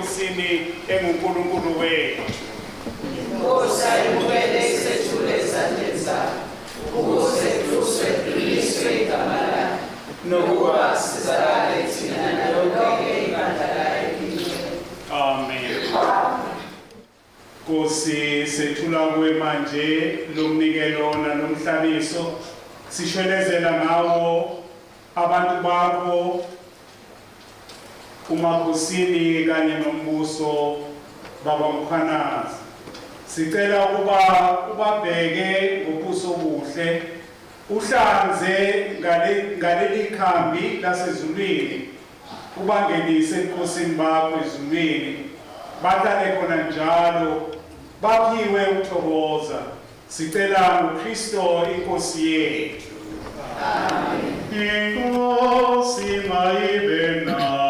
enkosini enguNkulunkulu wethu. Inkosi ayibuyele isethule ezandleni zakho, ukuze kuhluswe kuliswe igama lakho, nokuba sizakale thina nalonke ibandla lakhe. Amen. Nkosi sethula kuwe manje lomnikelo nomhlabiso, sishwelezela ngawo abantu bakho uMakhosini kanye noMbuso baba Mkhwanazi. Sicela ukuba ubabheke ngobuso buhle, uhlanze ngaleli khambi lasezulwini, ubangenise enkosini bakho ezulwini, bahlale khona njalo, baphiwe ukuthokoza. Sicela ngoKristo inkosi yethu. Amen. Inkosi mayibe nani.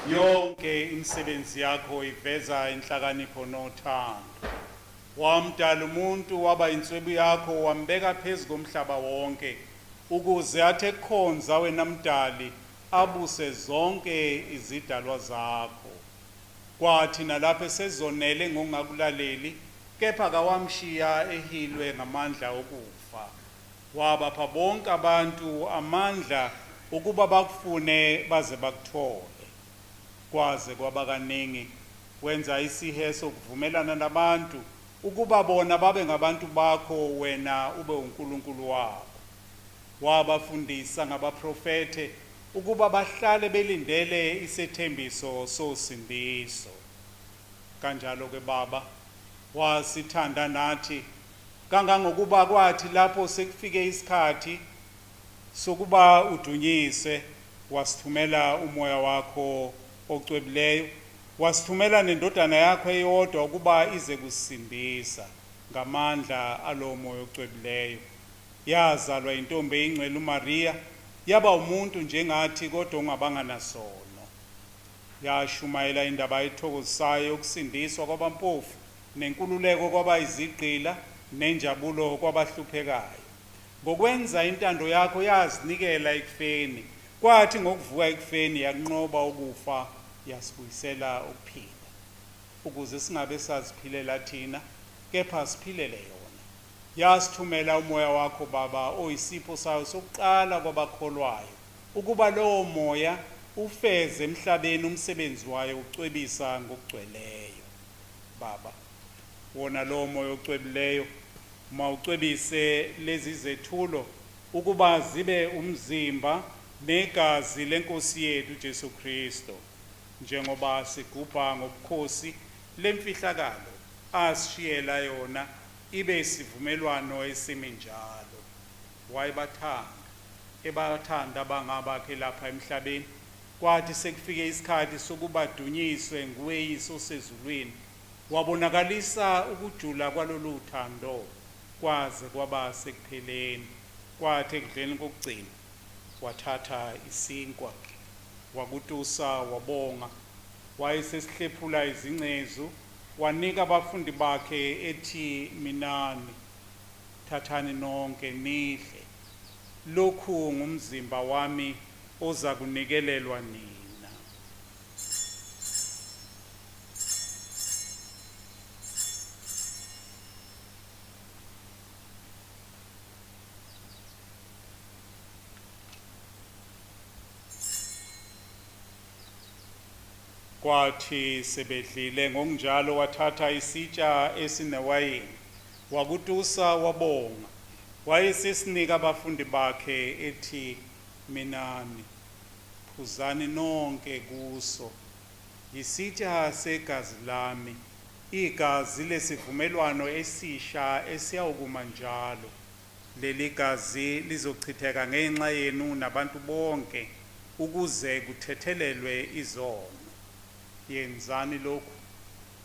yonke imisebenzi yakho iveza inhlakanipho nothando. Wamdala umuntu waba inswebu yakho, wambeka phezu komhlaba wonke, ukuze athi ekukhonza wena mdali abuse zonke izidalwa zakho. Kwathi nalapho esezonele ngokungakulaleli, kepha kawamshiya ehilwe ngamandla okufa. Wabapha bonke abantu amandla ukuba bakufune baze bakuthole. Kwaze kwaba kaningi wenza isihe sokuvumelana nabantu ukuba bona babe ngabantu bakho, wena ube uNkulunkulu wabo. Wabafundisa ngabaprofete ukuba bahlale belindele isethembiso sosindiso. Kanjalo ke Baba, wasithanda nathi kangangokuba kwathi lapho sekufike isikhathi sokuba udunyiswe, wasithumela umoya wakho ocwebileyo, wasithumela nendodana yakho eyodwa ukuba ize kusindisa ngamandla alo moya ocwebileyo. Yazalwa intombi eyingcwele uMaria, yaba umuntu njengathi kodwa ungabanga nasono. Yashumayela indaba ethokozisayo yokusindiswa kwabampofu, nenkululeko kwabayizigqila, nenjabulo kwabahluphekayo. Ngokwenza intando yakho yazinikela ekufeni, kwathi ngokuvuka ekufeni yakunqoba ukufa, yasibuyisela ukuphila, ukuze singabe saziphilela thina, kepha siphilele yona. Yasithumela umoya wakho Baba, oyisipho sayo sokuqala kwabakholwayo, ukuba lowo moya ufeze emhlabeni umsebenzi wayo ucwebisa ngokugcweleyo. Baba, wona lowo moya ocwebileyo mawucwebise lezi zethulo ukuba zibe umzimba negazi lenkosi yethu Jesu Kristo, njengoba sigubha ngobukhosi lemfihlakalo asishiyela yona, ibe isivumelwano esimi njalo. Ebathanda abangabakhe lapha emhlabeni, kwathi sekufike isikhathi sokuba dunyiswe nguweyisi osezulwini, wabonakalisa ukujula kwalolu thando kwaze kwaba sekupheleni. Kwathi ekudleni kokugcina wathatha isinkwa, wakutusa, wabonga, wayesesihlephula izingcezu, wanika abafundi bakhe ethi, minani, thathani nonke nidle, lokhu ngumzimba wami oza kunikelelwa nina. Kwathi sebedlile ngokunjalo wathatha isitsha esinewayini, wakutusa, wabonga, wayesesinika abafundi bakhe ethi, minani, phuzani nonke kuso, yisitsha segazi lami, igazi lesivumelwano esisha esiyawukuma njalo. Leli gazi lizochitheka ngenxa yenu nabantu bonke, ukuze kuthethelelwe izono. Yenzani lokhu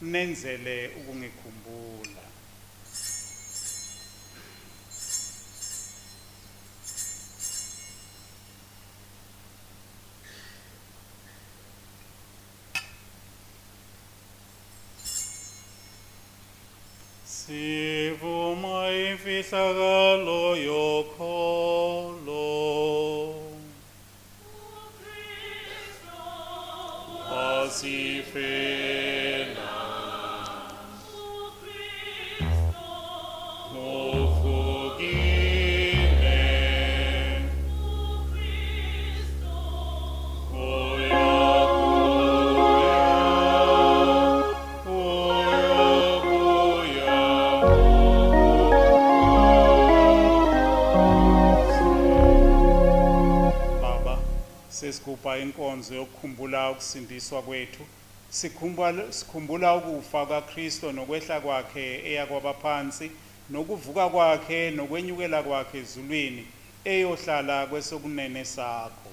nenzele ukungikhumbula. Sivuma imfihlakalo yokholo, asifela ngokugile, Baba, sesigubha inkonzo yokukhumbula ukusindiswa kwethu, sikhumbula ukufa kaKristu nokwehla kwakhe eya kwabaphansi, nokuvuka kwakhe nokwenyukela kwakhe ezulwini eyohlala kwesokunene sakho.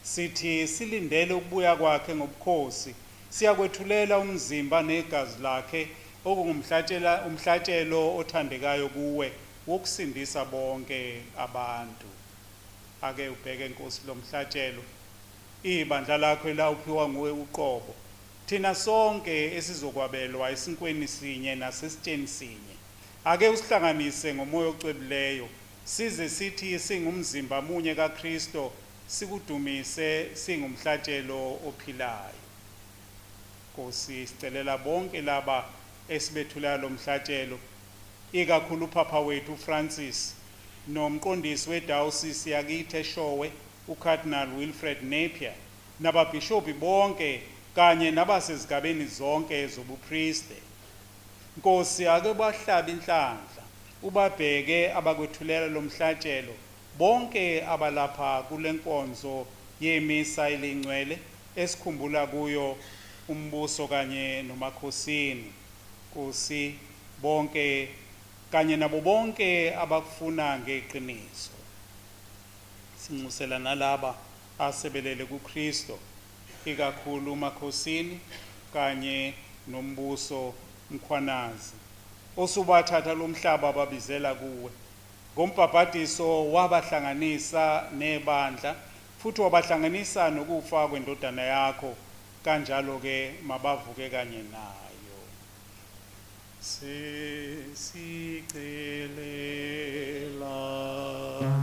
Sithi silindele ukubuya kwakhe ngobukhosi, siyakwethulela umzimba negazi lakhe okungumhlatshelo othandekayo kuwe wokusindisa bonke abantu. Ake ubheke Nkosi lo mhlatshelo, ibandla lakho elawuphiwa nguwe uqobo, thina sonke esizokwabelwa esinkweni sinye nasesitsheni sinye. Ake usihlanganise ngomoya ocwebileyo, size sithi singumzimba munye kaKristo, sikudumise singumhlatshelo ophilayo. Nkosi, sicelela bonke laba esibethula lo mhlatshelo, ikakhulu uPapa wethu uFrancis nomqondisi wedayosisi yakithi eShowe uCardinal Wilfred Napier, nababhishophi bonke kanye nabasezigabeni zonke zobupriste. Nkosi, ake bahlabe inhlanhla, ubabheke abakwethulela lo mhlatshelo, bonke abalapha kule nkonzo yemisa elingcwele esikhumbula kuyo umbuso kanye noMakhosini. Nkosi, bonke kanye nabo bonke abakufuna ngeqiniso. Sinxusela nalaba asebelele kuKristo, ikakhulu uMakhosini kanye nombuso Mkhwanazi, osubathatha lo mhlaba ababizela kuwe. Ngombhabhadiso wabahlanganisa nebandla, futhi wabahlanganisa nokufa kwendodana yakho, kanjalo-ke mabavuke kanye nayo. Sesicelela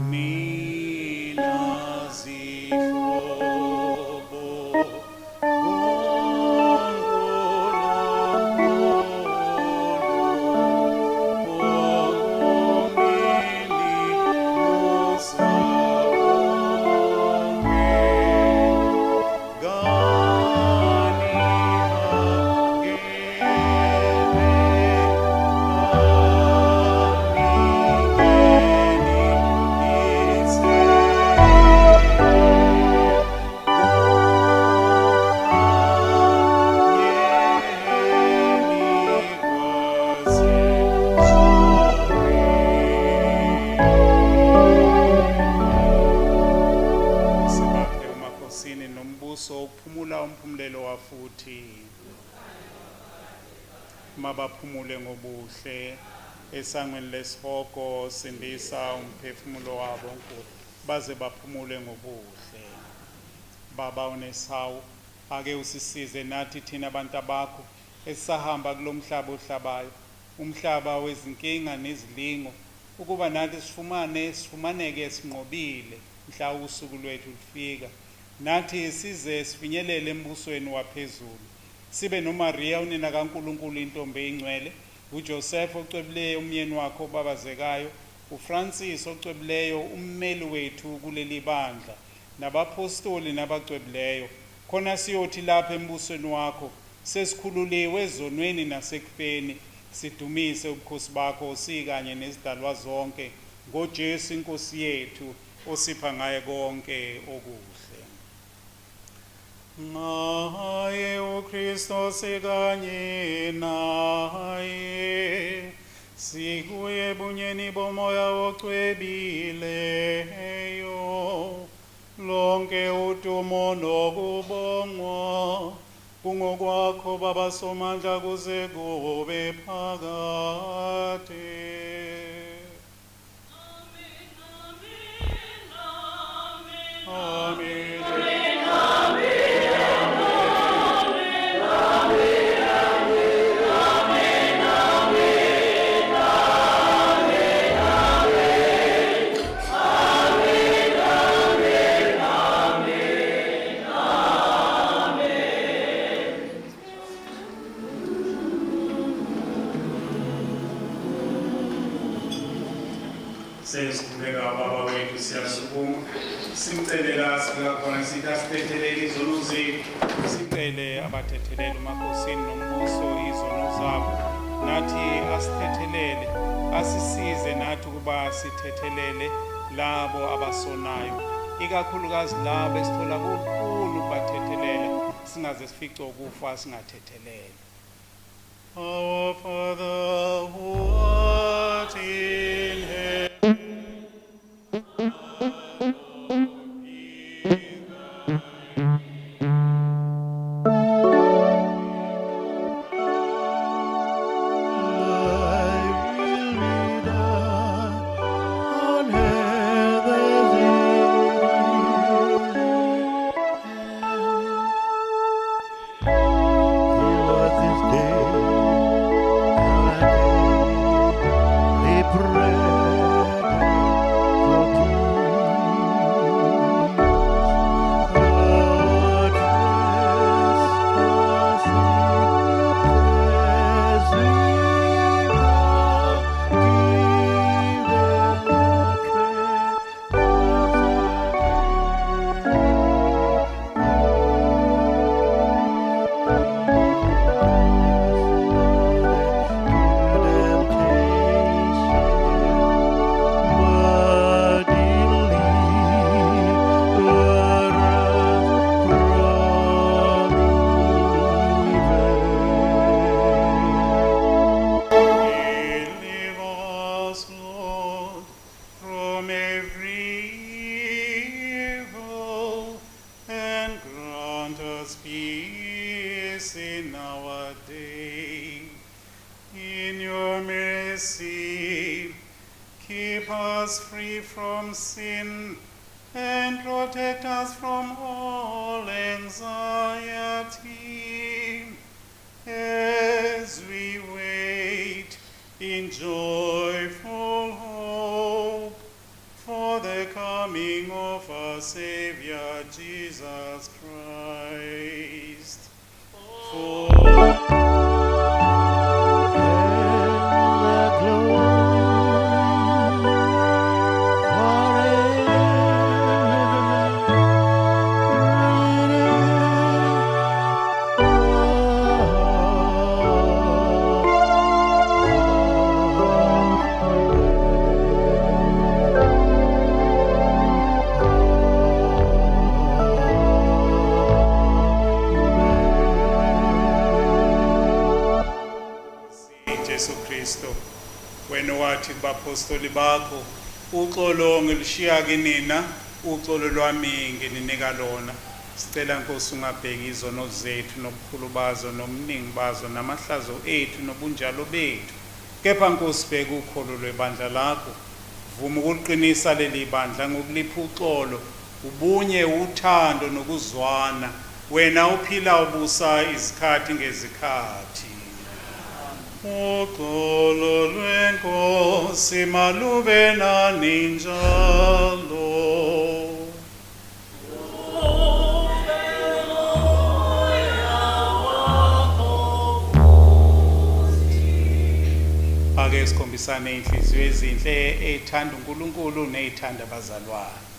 nina zihlobo, mabaphumule ngobuhle esangweni lesihoko, sindisa umphefumulo wabo Nkulu, baze baphumule ngobuhle. Baba unesawu, ake usisize nathi thina abantu bakho esahamba kulomhlaba ohlabayo, umhlaba wezinkinga nezilingo, ukuba nathi sifumaneke sinqobile mhla usuku lwethu lufika. Nathi size sifinyelele embusweni waphezulu, sibe noMaria unina kaNkulunkulu intombi engcwele, uJoseph ocwebileyo umyeni wakho obabazekayo, uFrancis ocwebileyo ummeli wethu kuleli bandla, nabapostoli nabacwebileyo, khona siyothi lapha embusweni wakho sesikhululiwe ezonweni nasekufeni, sidumise ubukhosi bakho sikanye nezidalwa zonke, ngoJesu inkosi yethu osipha ngaye konke okuhle. Ngaye uKristu sikanye naye, sikuye ebunyeni bomoya ocwebileyo, lonke udumo nokubongwa kungokwakho Baba Somandla kuze kube phakade. Amen. Sesikhuleka Baba wethu, siyasibonga, simcelela sikakhona sithi asithethelele izono zethu, sicele abathethelele uMakhosini nombuso izono zabo, nathi asithethelele, asisize nathi ukuba sithethelele labo abasonayo, ikakhulukazi labo esithola kukhulu ukubathethelela, singaze sifice ukufa singathethelele. Our Father who art in heaven, us free from sin and protect us from all anxiety as we wait in joyful hope for the coming of our Savior Jesus Christ. For Jesu Kristo, wena wathi kubapostoli bakho, uxolo ngilushiya kinina, uxolo lwami ngininika lona. Sicela Nkosi ungabheki izono zethu nobukhulu bazo nomningi bazo namahlazo ethu nobunjalo bethu. Kepha Nkosi bheka ukholo lwebandla lakho. Vuma ukuliqinisa leli bandla ngokulipha uxolo, ubunye uthando nokuzwana. Wena uphila ubusa izikhathi ngezikhathi. Uxolo lweNkosi malube nani njalo. Ake sikhombisane inhliziyo ezinhle ezithanda uNkulunkulu nezithanda abazalwane.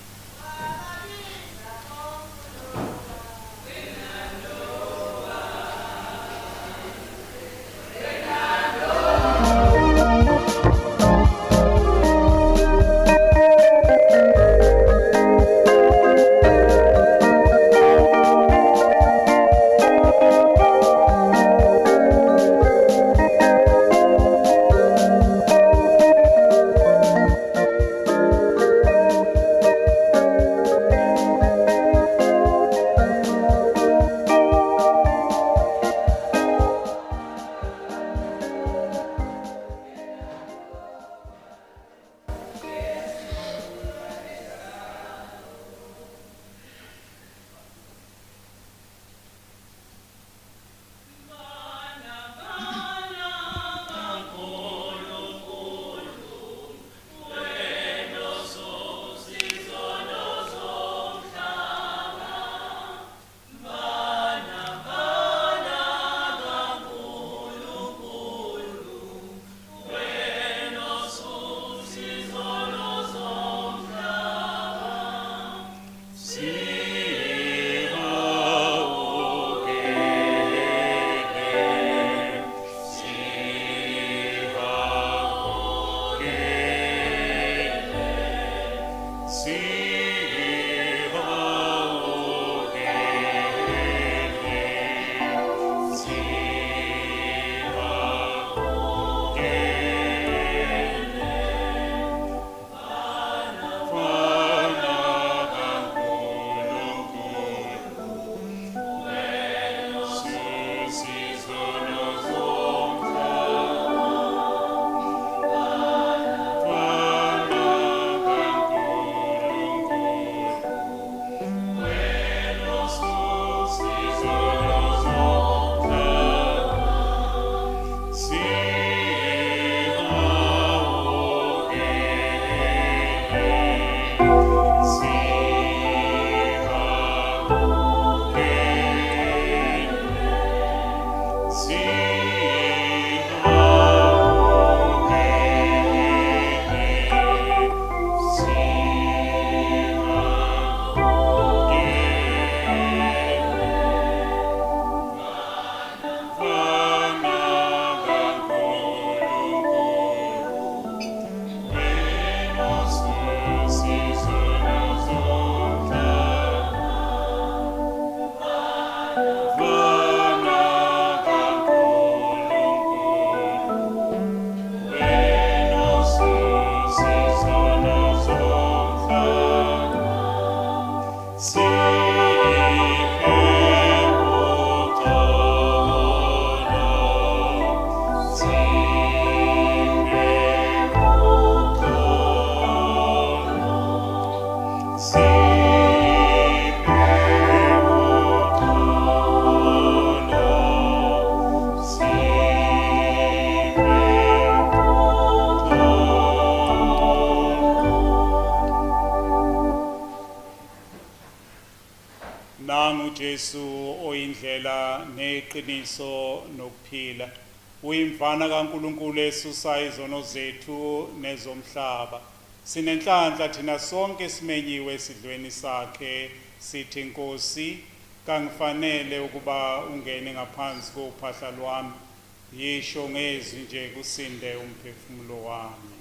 nangu Jesu oyindlela neqiniso nokuphila, uyimvana kaNkulunkulu esusa izono zethu nezomhlaba. Sinenhlanhla thina sonke simenyiwe esidlweni sakhe, sithi Nkosi, kangifanele ukuba ungene ngaphansi kophahla lwami, yisho ngezwi nje kusinde umphefumulo wami.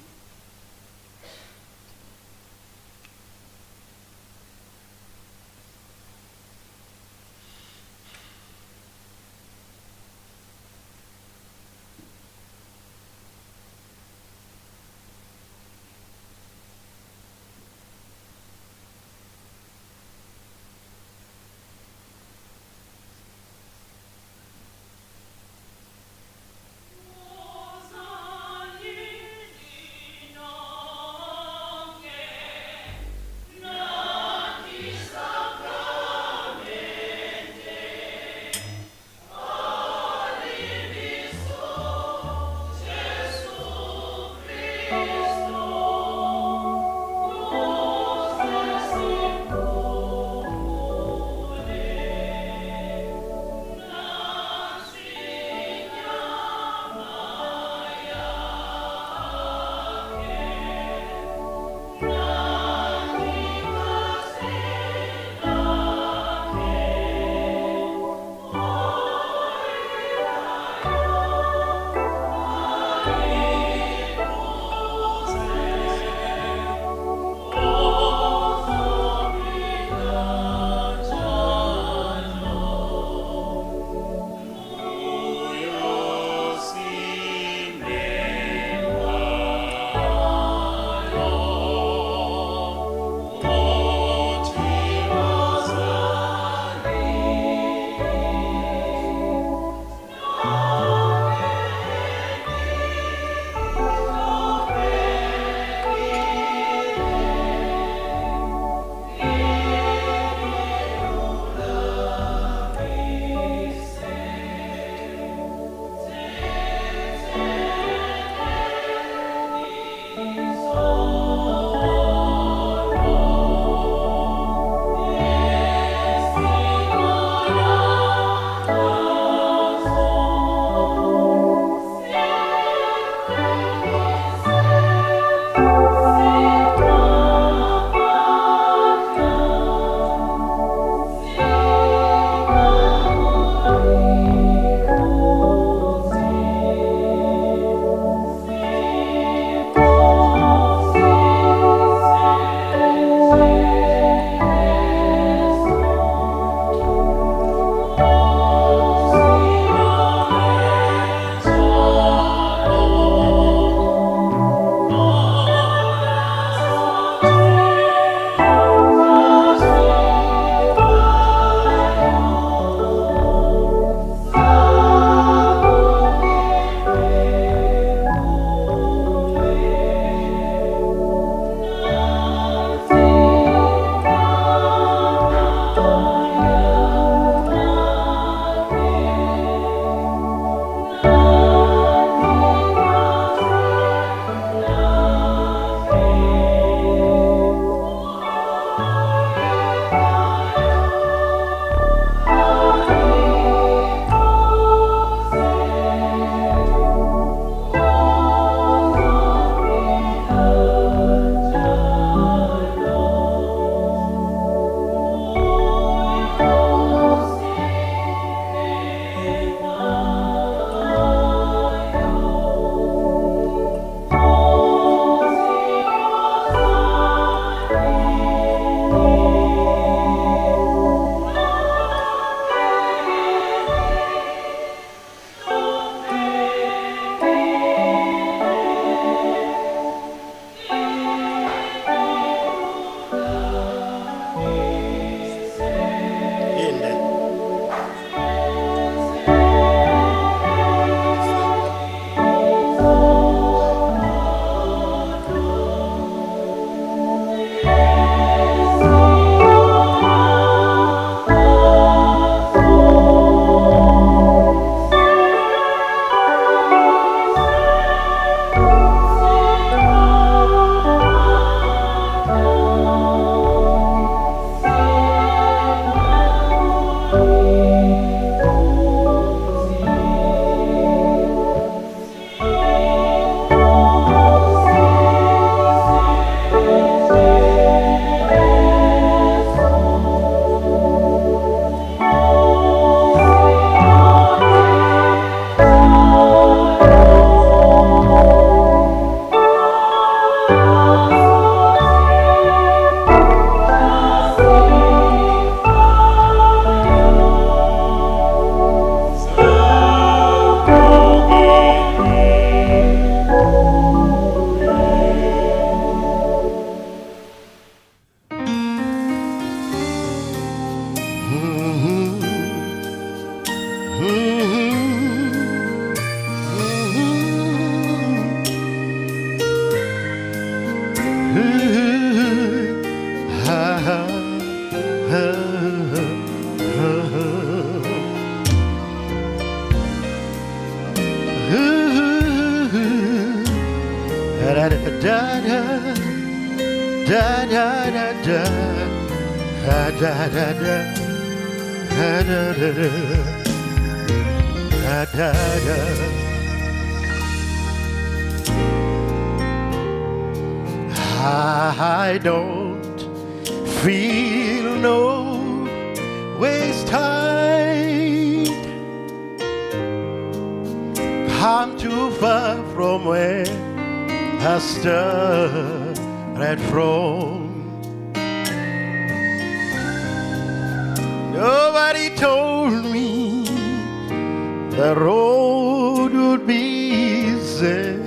I don't feel no waste time. Come too far from where I started from. Nobody told me the road would be easy.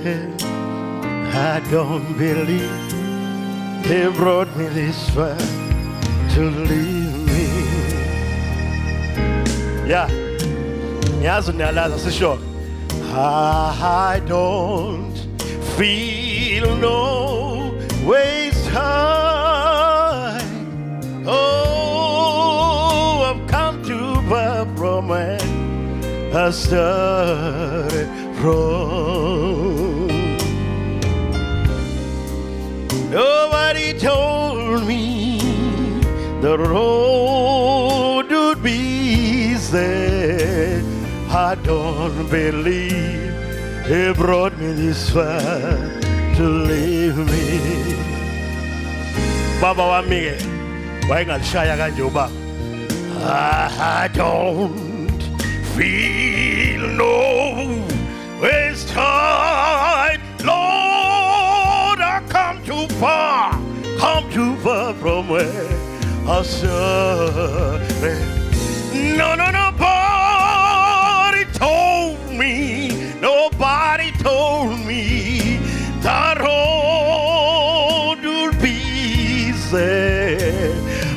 I don't believe they brought me this far to leave me. Yeah, yes, that's sure. I don't feel no waste time. Oh, I've come too far from where I started from. Nobody told me the road would be easy. I don't believe he brought me this far to leave me. Baba wami, wayengashaya kanje ubaba. I don't feel no waste time. Lord, I come too far from where I started. No, nobody told me that road would be easy.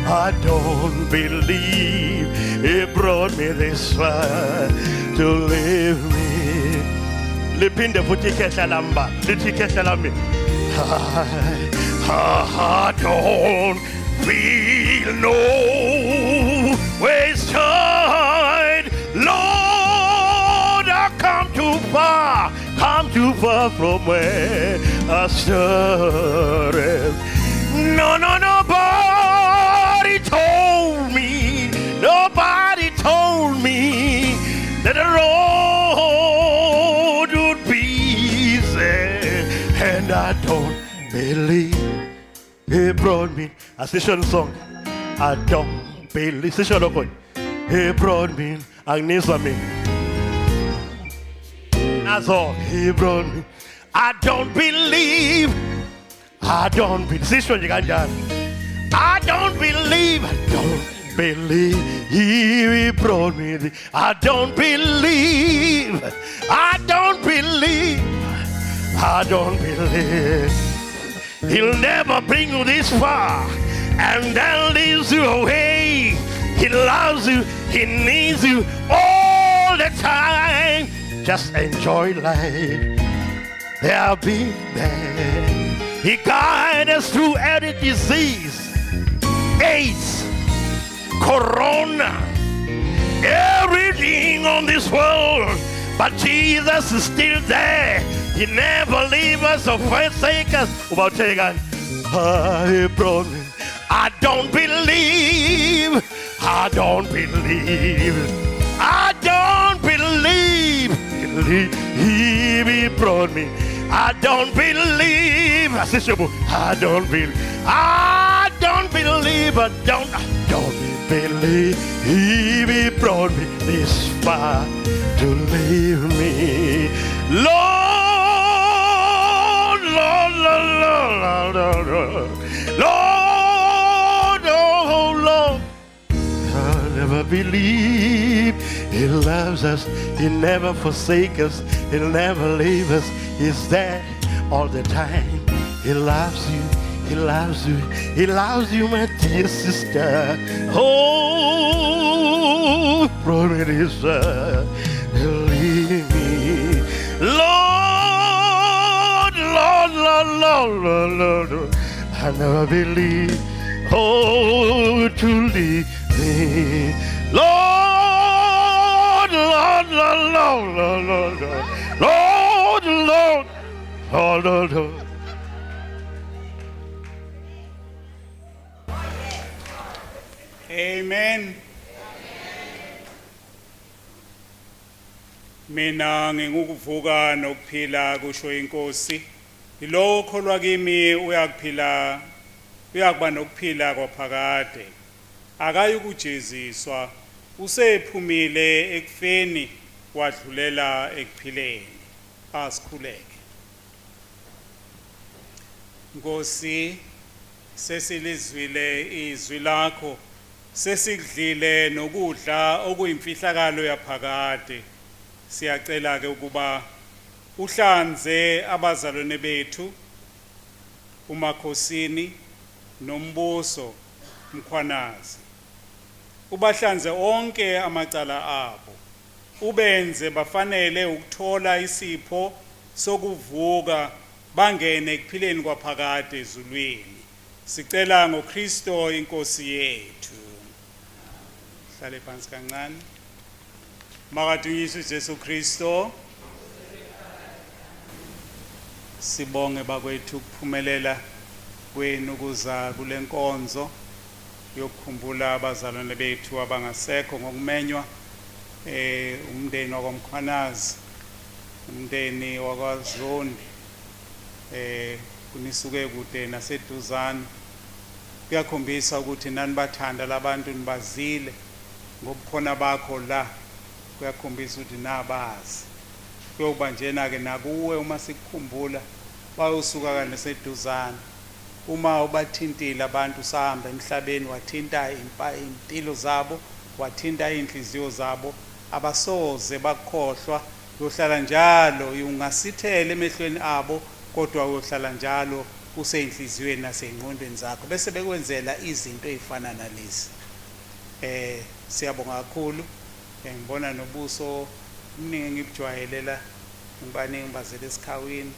I don't believe it brought me this far to leave me. Lipinde futhi kehla lamba, lithi kehla lami. I don't feel no waste time. Lord, I come too far from where I started. No, nobody told me that the road would be easy, and I don't believe he brought me. A session song. I don't believe. Session open. He brought me. Agnesa me. That's all. He brought me. I don't believe. Session you can done. I don't believe. He brought me. I don't believe. He'll never bring you this far and then leaves you away. He loves you, he needs you all the time. Just enjoy life. There'll be there. He guides us through every disease, AIDS, Corona, everything on this world. But Jesus is still there. He never leave us or forsake us. About again. He brought me. I don't believe. He brought me. I don't believe. I don't believe. He brought me this far to leave me. Lord, oh Lord, I'll never believe he loves us. He never forsakes us. He'll never leave us. He's there all the time. He loves you. He loves you. He loves you, my dear sister. Oh, promise believe me. Lord, I never believe. Oh, truly Lord, Lord, Lord, Lord, Lord, Lord, Lord, Lord, Lord, Lord, Lord. Amen. Mina ngingukuvuka nokuphila kusho inkosi. Lo kholwa kimi uyakuphila, uyakuba nokuphila kwaphakade. Akayi ukujeziswa, usephumile ekufeni wadlulela ekuphileni. Asikhuleke. Nkosi, sesilizwile izwi lakho, sesidlile nokudla okuyimfihlakalo yaphakade. Siyacela ke ukuba uhlanze abazalwane bethu uMakhosini noMbuso Mkhwanazi. Ubahlanze onke amacala abo. Ubenze bafanele ukuthola isipho sokuvuka bangene ekuphileni kwaphakade ezulwini. Sicela ngoKristo inkosi yethu. Hlale phansi kancane. Makadunyiswe Jesu Kristo. Sibonge bakwethu ukuphumelela kwenu kuza kule nkonzo yokukhumbula abazalwane bethu abangasekho ngokumenywa umndeni wakwaMkhwanazi, umndeni wakwaZondi, kunisuke kude naseduzane. Kuyakhombisa ukuthi nani bathanda labantu nibazile ngobukhona bakho la. Kuyakhombisa ukuthi nabazi. Kuyoba njena ke nakuwe uma sikukhumbula bayosuka kaneseduzane. Uma ubathintile abantu sahamba emhlabeni wathinta impilo zabo, wathinta inhliziyo zabo, abasoze bakhohlwa. Uyohlala njalo ungasithele emehlweni abo, kodwa uyohlala njalo useyinhliziyweni nasengqondweni zakho bese bekwenzela izinto ezifana nalezi. Siyabonga kakhulu. Ngibona nobuso mningi ngibujwayelela ngibani ngibazele esikhawini.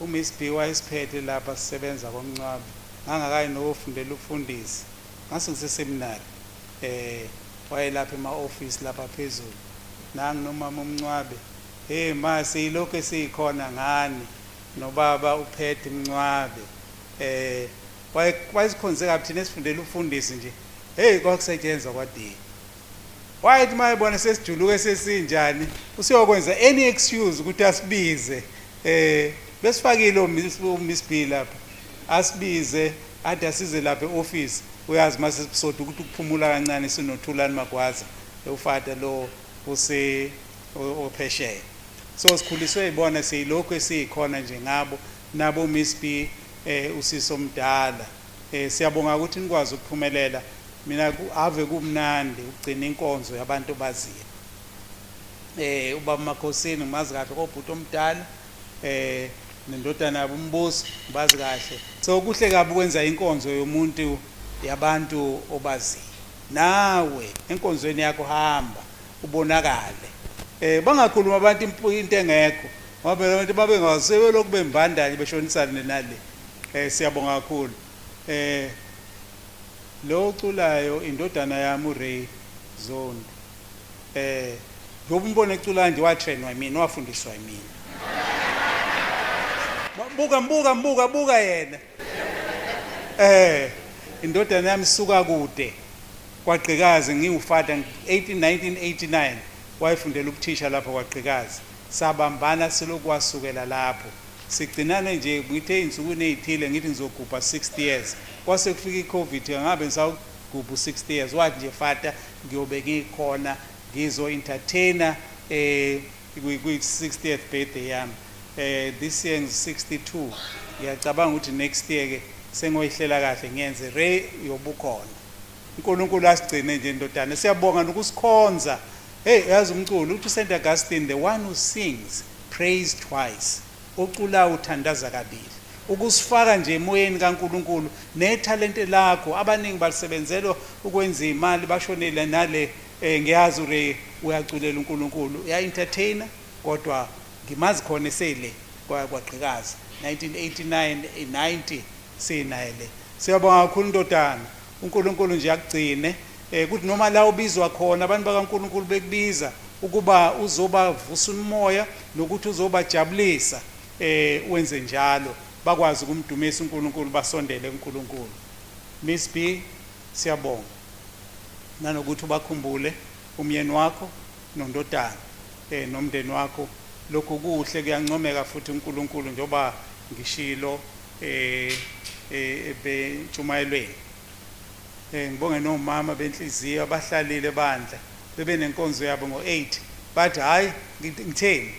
uMiss B wayesiphethe lapha sisebenza komncwabi. Ngangakayi nofundela ufundisi. Ngase ngiseseminari. Wayelapha ema-office lapha phezulu. Nangi nomama umncwabi. Ma siyilokho esikhona ngani nobaba uphethe umncwabi. Wayesikhonze kabi thina esifundela ufundisi nje. Kwakusetshenzwa kwadini. Wayithi mayibona sesijuluke sesinjani usiyokwenza any excuse ukuthi asibize. Besifakile uMiss B lapha. Asibize ade asize lapha eoffice. Uyazi mase sisoda ukuthi ukuphumula kancane sinothulani magwaza. Ufata lo ophesheya. So sikhuliswe ibona siyilokho esikhona nje ngabo nabo Miss B usiso mdala. Siyabonga ukuthi nikwazi ukuphumelela. Mina ave kumnandi ugcina inkonzo yabantu baziya. Ubaba Makhosini ngimazi kahle kobhuti omdala. Nendodana yabo uMbuso bazi kahle. So kuhle kabi ukwenza inkonzo yomuntu yabantu obaziya. Nawe enkonzweni yakho hamba ubonakale. Bangakhuluma abantu into engekho. Ngoba abantu babengasewe lokhu bembandanye beshonisana nale. Siyabonga kakhulu. Lo culayo indodana yami uRay Zondi. Ngoba umbone ecula nje watrainwa yimina, wafundiswa yimina. Buka yena. Indodana yami suka kude kwaGqikazi ngiwufata 1989 wayefundela ukuthisha lapho kwaGqikazi. Sabambana silokwasukela lapho. Sigcinane nje ngithe insukwini ezithile ngithi ngizogubha 60 years. Kwase kufika iCovid ngabe ngisawugubha 60 years. Wathi nje fata ngiyobe ngikhona ngizo entertainer kwi-60th birthday yami. This year ngi-62. Ngiyacabanga ukuthi next year ke sengoyihlela kahle ngiyenze Ray yobukhona. uNkulunkulu asigcine nje ndodana. Siyabonga nokusikhonza. Yazi umculo uthi St Augustine, the one who sings praise twice. Ocula uthandaza kabili. Ukusifaka nje emoyeni kaNkulunkulu nethalente lakho abaningi balisebenzela ukwenza imali bashonela nale. Ngiyazi Ray uyaculela uNkulunkulu entertainer kodwa ngimazi khona esele kwaGqikazi 1989 90 sinayele. Siyabonga kakhulu ndodana uNkulunkulu nje akugcine kuthi noma la ubizwa khona abantu bakaNkulunkulu bekubiza ukuba uzoba vusa umoya nokuthi uzobajabulisa wenze njalo bakwazi ukumdumisa uNkulunkulu basondele kuNkulunkulu. Miss B siyabonga nanokuthi ubakhumbule umyeni wakho nondodana nomndeni wakho lokhu kuhle kuyancomeka futhi uNkulunkulu njoba ngishilo bentshumayelweni. Ngibonge nomama benhliziyo abahlalile bandla bebenenkonzo yabo ngo8 bathi hayi ngitheni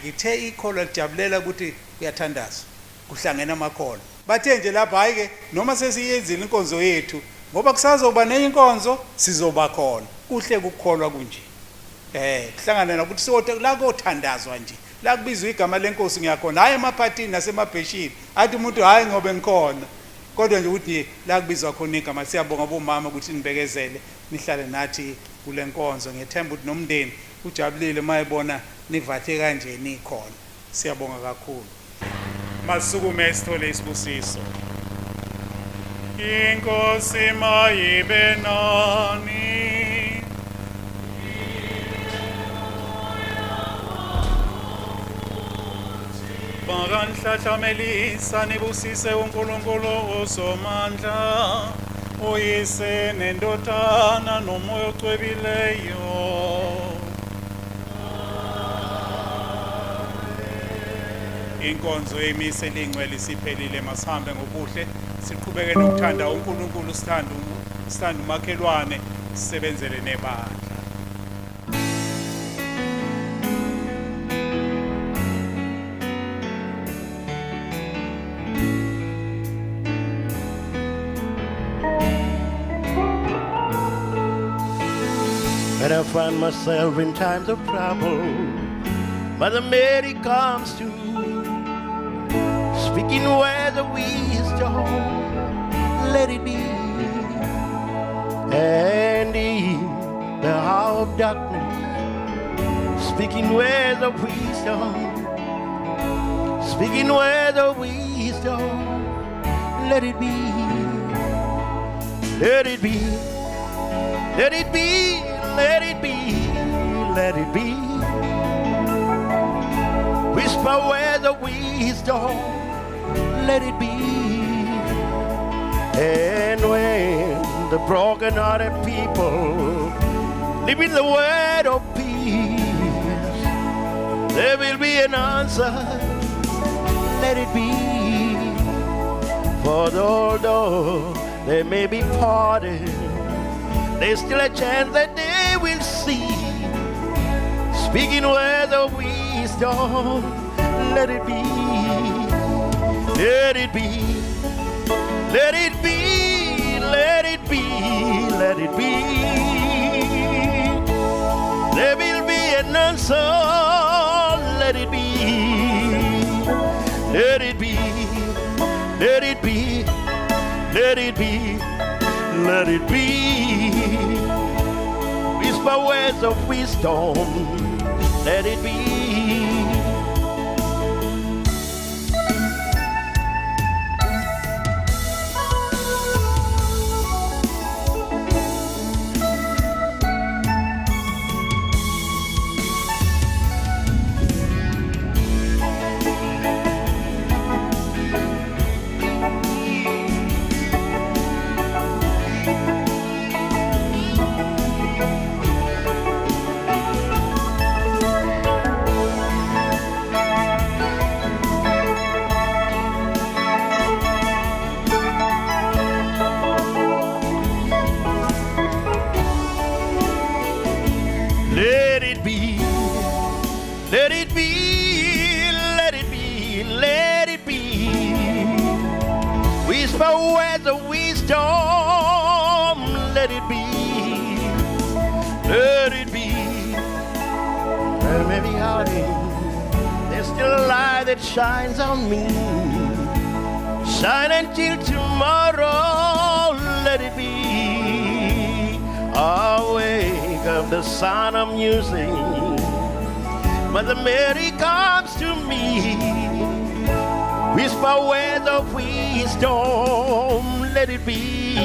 ngithe ikholo lijabulela ukuthi kuyathandazwa kuhlangene amakholo bathe nje lapha hayi ke noma sesiyenzile inkonzo yethu ngoba kusazoba neinkonzo sizoba khona kuhle ukukholwa kunje kuhlangana nokuthi sote la kothandazwa nje la kubizwa igama lenkosi ngiyakhona hayi emaphathini nasemabheshini athi umuntu hayi ngobe ngikhona kodwa nje ukuthi la kubizwa khona igama. Siyabonga bomama ukuthi nibekezele nihlale nathi kule nkonzo ngethemba ukuthi nomndeni ujabulile mayebona nivathe kanje nikhona. Siyabonga kakhulu. Masukume sithole isibusiso. Inkosi mayibe nani. Banganhlahlamelisa nibusise uNkulunkulu uSomandla uyise nendodana nomoya ocwebileyo. Inkonzo yemise lingcwele isiphelile masihambe ngobuhle siqhubeke nokuthanda uNkulunkulu sithanda umakhelwane sisebenzele nebandla. When I find myself in times of trouble, Mother Mary comes to me, speaking words of wisdom, let it be. And in the hour of darkness, speaking words of wisdom, speaking words of wisdom, let it be. Let it be. Let it be. Let it be, let it be. Whisper words of wisdom, let it be. And when the broken-hearted people live in the word of peace, there will be an answer, let it be. For although they may be parted, there's still a chance that they will see. Speaking words of wisdom, let it be. Let it be. Let it be. Let it be. Let it be. There will be an answer. Let it be. Let it be. Let it be. Let it be. Let it be. Whisper words of wisdom, let it be. Let it be, let it be, let it be. Whisper words of wisdom, let it be, let it be. Well, maybe howdy, there's still a light that shines on me. Shine until tomorrow, let it be. Awake of the sun I'm using. Mother Mary comes to me, whisper words of wisdom, let it be.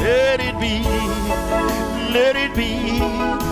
let it be, let it be,